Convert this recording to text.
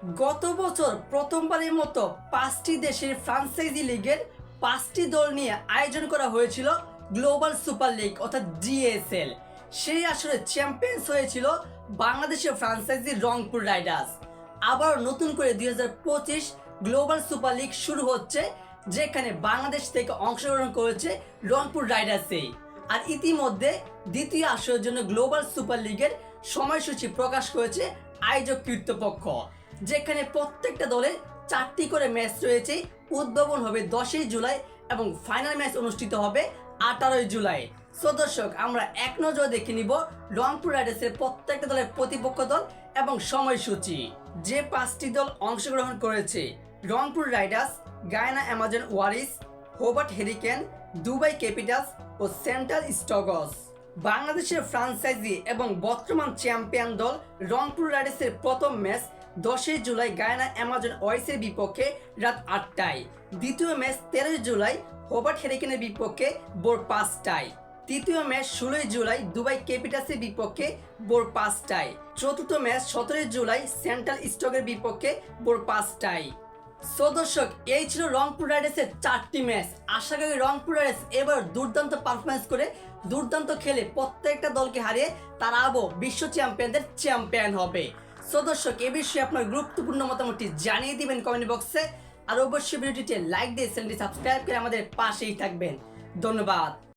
গত বছর প্রথমবারের মতো 5টি দেশের ফ্রাঞ্চাইজি লিগের 5টি দল নিয়ে আয়োজন করা হয়েছিল গ্লোবাল সুপার লিগ অর্থাৎ জিএসএল। সেই আসরে চ্যাম্পিয়ন্স হয়েছিল বাংলাদেশের ফ্রাঞ্চাইজি রংপুর রাইডার্স। আবার নতুন করে 2025 গ্লোবাল সুপার লিগ শুরু হচ্ছে, যেখানে বাংলাদেশ থেকে অংশগ্রহণ করেছে রংপুর রাইডার্সেই। আর ইতিমধ্যে দ্বিতীয় আসরের জন্য গ্লোবাল সুপার লিগের সময়সূচি প্রকাশ করেছে আয়োজক কর্তৃপক্ষ, যেখানে প্রত্যেকটা দলের 4টি করে ম্যাচ রয়েছে। উদ্বোধন হবে 10ই জুলাই এবং ফাইনাল ম্যাচ অনুষ্ঠিত হবে 18ই জুলাই। সো দর্শক, আমরা এক নজরে দেখে নিব রংপুর রাইডার্সের প্রত্যেকটা দলের প্রতিপক্ষ দল এবং সময়সূচি। যে 5টি দল অংশগ্রহণ করেছে: রংপুর রাইডার্স, গায়ানা অ্যামাজন ওয়ারিস, হোবার্ট হেরিকেন, দুবাই ক্যাপিটালস ও সেন্ট্রাল স্টগস। বাংলাদেশের ফ্রাঞ্চাইজি এবং বর্তমান চ্যাম্পিয়ন দল রংপুর রাইডার্সের প্রথম ম্যাচ 10ই জুলাই গায়ানা অ্যামাজন ওয়ারিসের বিপক্ষে রাত 8টায়। দ্বিতীয় ম্যাচ 13ই জুলাই হোবার্ট হেরিকেনের বিপক্ষে ভোর 5টায়। তৃতীয় ম্যাচ 16ই জুলাই দুবাই ক্যাপিটালসের বিপক্ষে ভোর 5টায়। চতুর্থ ম্যাচ 17ই জুলাই সেন্ট্রাল স্টকের বিপক্ষে ভোর 5টায়। সো দর্শক, এই ছিল রংপুর রাইডার্সের 4টি ম্যাচ। আশা করি রংপুর রাইডার্স এবার দুর্দান্ত পারফরমেন্স করে, দুর্দান্ত খেলে প্রত্যেকটা দলকে হারিয়ে তারা আবার বিশ্ব চ্যাম্পিয়নদের চ্যাম্পিয়ন হবে। সো দর্শক, এ বিষয়ে আপনার গুরুত্বপূর্ণ মতামতটি জানিয়ে দিবেন কমেন্ট বক্সে। আর অবশ্যই ভিডিওটিতে লাইক দিয়ে চ্যানেলটি সাবস্ক্রাইব করে আমাদের পাশেই থাকবেন। ধন্যবাদ।